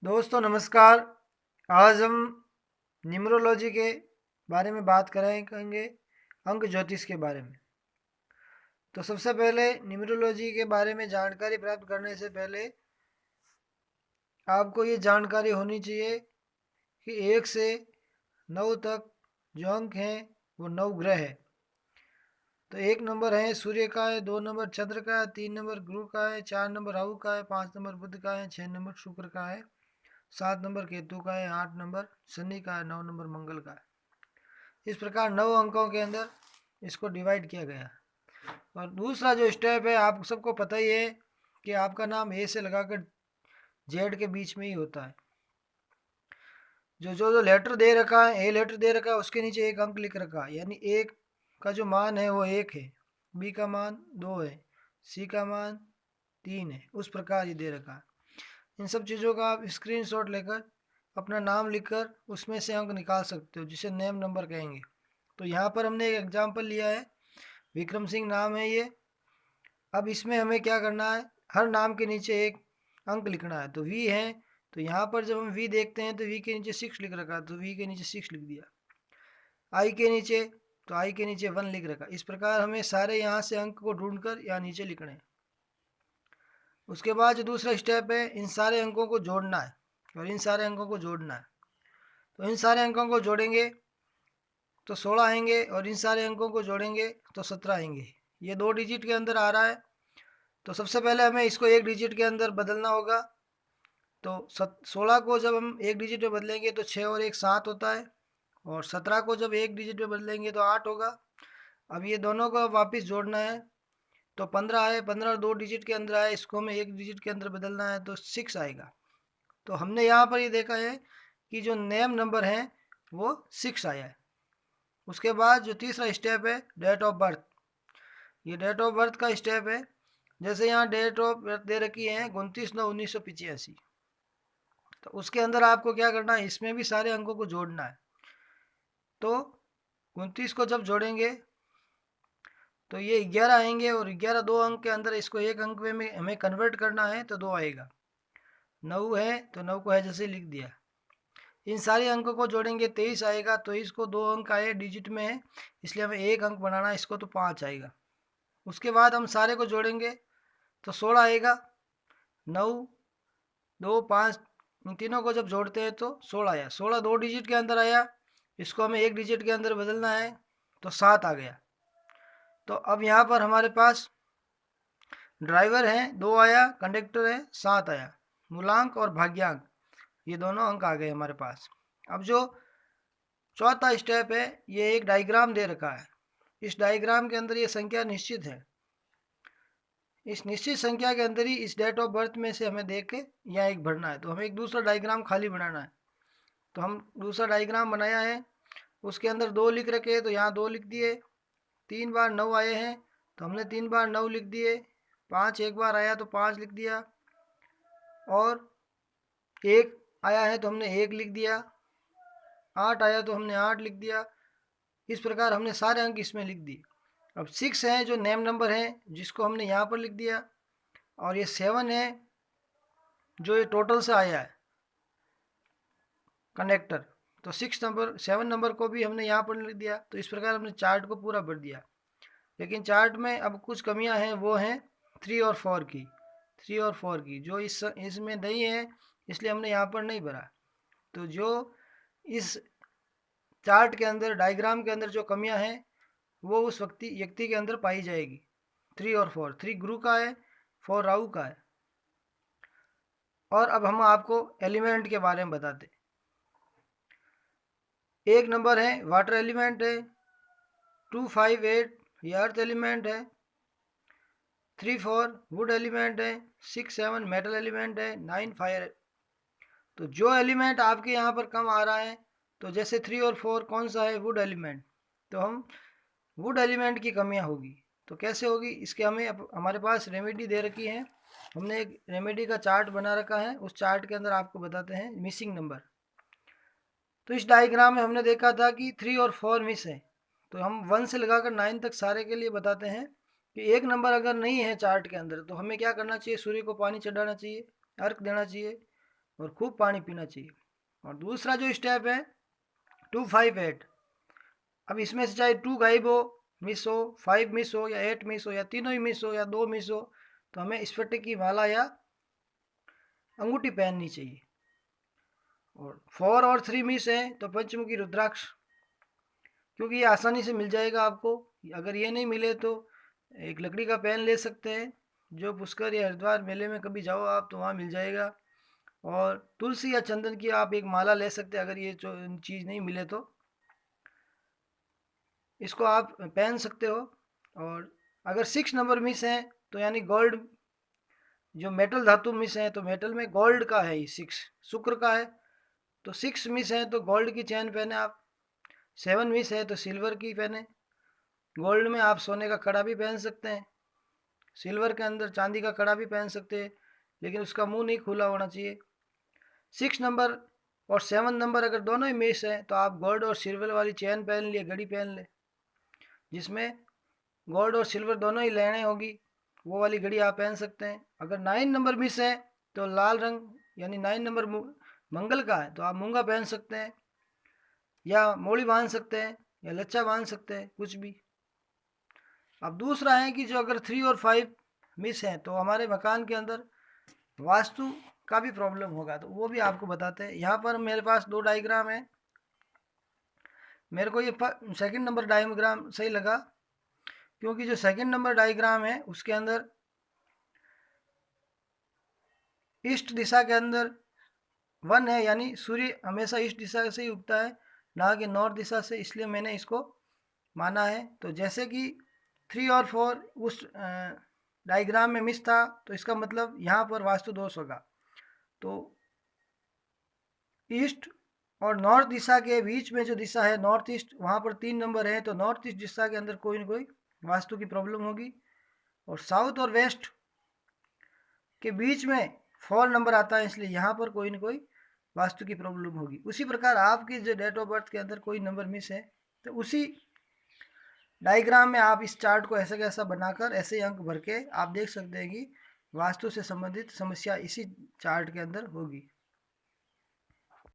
दोस्तों नमस्कार। आज हम न्यूमरोलॉजी के बारे में बात करेंगे, अंक ज्योतिष के बारे में। तो सबसे पहले न्यूमरोलॉजी के बारे में जानकारी प्राप्त करने से पहले आपको ये जानकारी होनी चाहिए कि 1 से 9 तक जो अंक हैं वो 9 ग्रह है। तो 1 नंबर है सूर्य का है, 2 नंबर चंद्र का है, 3 नंबर गुरु का है, 4 नंबर राहु का है, 5 नंबर बुध का है, 6 नंबर शुक्र का है, 7 नंबर केतु का है, 8 नंबर शनि का है, 9 नंबर मंगल का है। इस प्रकार 9 अंकों के अंदर इसको डिवाइड किया गया। और दूसरा जो स्टेप है, आप सबको पता ही है कि आपका नाम ए से लगाकर जेड के बीच में ही होता है। जो लेटर दे रखा है, ए लेटर दे रखा है, उसके नीचे एक अंक लिख रखा है, यानी एक का जो मान है वो 1 है, बी का मान 2 है, सी का मान 3 है। उस प्रकार ये दे रखा है। इन सब चीज़ों का आप स्क्रीनशॉट लेकर अपना नाम लिखकर उसमें से अंक निकाल सकते हो, जिसे नेम नंबर कहेंगे। तो यहाँ पर हमने एक एग्जाम्पल लिया है, विक्रम सिंह नाम है ये। अब इसमें हमें क्या करना है, हर नाम के नीचे एक अंक लिखना है। तो वी है, तो यहाँ पर जब हम वी देखते हैं तो वी के नीचे 6 लिख रखा है, तो वी के नीचे 6 लिख दिया। आई के नीचे, तो आई के नीचे 1 लिख रखा। इस प्रकार हमें सारे यहाँ से अंक को ढूंढकर यहाँ नीचे लिखने हैं। उसके बाद जो दूसरा स्टेप है, इन सारे अंकों को जोड़ना है और इन सारे अंकों को जोड़ना है। तो इन सारे अंकों को जोड़ेंगे तो 16 आएंगे और इन सारे अंकों को जोड़ेंगे तो 17 आएंगे। ये 2 डिजिट के अंदर आ रहा है। तो सबसे पहले हमें इसको 1 डिजिट के अंदर बदलना होगा। तो 16 को जब हम 1 डिजिट में बदलेंगे तो 6 और 1 7 होता है, और 17 को जब 1 डिजिट में बदलेंगे तो 8 होगा। अब ये दोनों को वापस जोड़ना है, तो 15 है, 15 2 डिजिट के अंदर आए, इसको हमें 1 डिजिट के अंदर बदलना है तो 6 आएगा। तो हमने यहाँ पर ये देखा है कि जो नेम नंबर है वो 6 आया है। उसके बाद जो तीसरा स्टेप है, डेट ऑफ बर्थ। ये डेट ऑफ बर्थ का स्टेप है। जैसे यहाँ डेट ऑफ बर्थ दे रखी है 29/9/1985। तो उसके अंदर आपको क्या करना है, इसमें भी सारे अंकों को जोड़ना है। तो 29 को जब जोड़ेंगे तो ये 11 आएंगे, और 11 दो अंक के अंदर इसको एक अंक में हमें कन्वर्ट करना है तो 2 आएगा। 9 है तो 9 को है जैसे लिख दिया। इन सारे अंकों को जोड़ेंगे 23 आएगा। तो इसको 2 अंक आए डिजिट में है, इसलिए हमें एक अंक बनाना है इसको, तो 5 आएगा। उसके बाद हम सारे को जोड़ेंगे तो 16 आएगा। 9 2 5 इन तीनों को जब जोड़ते हैं तो 16 आया। 16 2 डिजिट के अंदर आया, इसको हमें 1 डिजिट के अंदर बदलना है तो 7 आ गया। तो अब यहाँ पर हमारे पास ड्राइवर है 2 आया, कंडक्टर है 7 आया। मूलांक और भाग्यांक ये दोनों अंक आ गए हमारे पास। अब जो चौथा स्टेप है, ये एक डायग्राम दे रखा है। इस डायग्राम के अंदर ये संख्या निश्चित है। इस निश्चित संख्या के अंदर ही इस डेट ऑफ बर्थ में से हमें देख के यहाँ एक भरना है। तो हमें एक दूसरा डायग्राम खाली बनाना है। तो हम दूसरा डायग्राम बनाया है, उसके अंदर 2 लिख रखे हैं तो यहाँ 2 लिख दिए। 3 बार 9 आए हैं तो हमने 3 बार 9 लिख दिए। 5 एक बार आया तो 5 लिख दिया, और 1 आया है तो हमने 1 लिख दिया। 8 आया तो हमने 8 लिख दिया। इस प्रकार हमने सारे अंक इसमें लिख दिए। अब 6 है जो नेम नंबर है, जिसको हमने यहाँ पर लिख दिया, और ये 7 है जो ये टोटल से आया है कनेक्टर। तो 7 नंबर को भी हमने यहाँ पर लिख दिया। तो इस प्रकार हमने चार्ट को पूरा भर दिया। लेकिन चार्ट में अब कुछ कमियां हैं, वो हैं 3 और 4 की। 3 और 4 की जो इसमें नहीं है, इसलिए हमने यहाँ पर नहीं भरा। तो जो इस चार्ट के अंदर, डायग्राम के अंदर जो कमियां हैं वो उस व्यक्ति के अंदर पाई जाएगी। 3 और 4, 3 गुरु का है, 4 राहु का है। और अब हम आपको एलिमेंट के बारे में बताते। एक नंबर है वाटर एलिमेंट है, 2 5 8 ये अर्थ एलिमेंट है, 3 4 वुड एलिमेंट है, 6 7 मेटल एलिमेंट है, 9 फायर। तो जो एलिमेंट आपके यहाँ पर कम आ रहा है, तो जैसे 3 और 4 कौन सा है, वुड एलिमेंट, तो हम वुड एलिमेंट की कमियाँ होगी। तो कैसे होगी, इसके हमें हमारे पास रेमेडी दे रखी है। हमने एक रेमेडी का चार्ट बना रखा है, उस चार्ट के अंदर आपको बताते हैं मिसिंग नंबर। तो इस डायग्राम में हमने देखा था कि 3 और 4 मिस है। तो हम 1 से लगाकर 9 तक सारे के लिए बताते हैं कि एक नंबर अगर नहीं है चार्ट के अंदर, तो हमें क्या करना चाहिए, सूर्य को पानी चढ़ाना चाहिए, अर्घ देना चाहिए, और खूब पानी पीना चाहिए। और दूसरा जो स्टेप है 258, अब इसमें से चाहे 2 गायब हो, मिस हो, 5 मिस हो, या 8 मिस हो, या तीनों ही मिस हो, या 2 मिस हो, तो हमें स्फटिक की माला या अंगूठी पहननी चाहिए। और 4 और 3 मिस है तो पंचमुखी रुद्राक्ष, क्योंकि ये आसानी से मिल जाएगा आपको। अगर ये नहीं मिले तो एक लकड़ी का पेन ले सकते हैं, जो पुष्कर या हरिद्वार मेले में कभी जाओ आप तो वहाँ मिल जाएगा। और तुलसी या चंदन की आप एक माला ले सकते हैं, अगर ये चीज़ नहीं मिले तो इसको आप पहन सकते हो। और अगर 6 नंबर मिस है तो यानी गोल्ड, जो मेटल धातु मिस है, तो मेटल में गोल्ड का है, ये 6 शुक्र का है, तो 6 मिस है तो गोल्ड की चैन पहने आप। 7 मिस है तो सिल्वर की पहने। गोल्ड में आप सोने का कड़ा भी पहन सकते हैं, सिल्वर के अंदर चांदी का कड़ा भी पहन सकते हैं, लेकिन उसका मुंह नहीं खुला होना चाहिए। 6 नंबर और 7 नंबर अगर दोनों ही मिस है तो आप गोल्ड और सिल्वर वाली चैन पहन लिए, घड़ी पहन ले, जिसमें गोल्ड और सिल्वर दोनों ही लेने होगी, वो वाली घड़ी आप पहन सकते हैं। अगर 9 नंबर मिस है तो लाल रंग यानी 9 नंबर मंगल का है तो आप मूंगा पहन सकते हैं, या मोड़ी बांध सकते हैं, या लच्छा बांध सकते हैं, कुछ भी। अब दूसरा है कि जो अगर 3 और 5 मिस हैं तो हमारे मकान के अंदर वास्तु का भी प्रॉब्लम होगा, तो वो भी आपको बताते हैं। यहाँ पर मेरे पास 2 डायग्राम है। मेरे को ये सेकंड नंबर डायग्राम सही लगा, क्योंकि जो सेकंड नंबर डायग्राम है उसके अंदर ईस्ट दिशा के अंदर 1 है, यानी सूर्य हमेशा ईस्ट दिशा से ही उगता है, ना कि नॉर्थ दिशा से, इसलिए मैंने इसको माना है। तो जैसे कि 3 और 4 उस डायग्राम में मिस था, तो इसका मतलब यहाँ पर वास्तु दोष होगा। तो ईस्ट और नॉर्थ दिशा के बीच में जो दिशा है नॉर्थ ईस्ट, वहाँ पर 3 नंबर है, तो नॉर्थ ईस्ट दिशा के अंदर कोई ना कोई वास्तु की प्रॉब्लम होगी। और साउथ और वेस्ट के बीच में 4 नंबर आता है, इसलिए यहाँ पर कोई ना कोई वास्तु की प्रॉब्लम होगी। उसी प्रकार आपकी जो डेट ऑफ बर्थ के अंदर कोई नंबर मिस है, तो उसी डायग्राम में आप इस चार्ट को ऐसा कैसा बनाकर ऐसे अंक भर के आप देख सकते हैं कि वास्तु से संबंधित समस्या इसी चार्ट के अंदर होगी।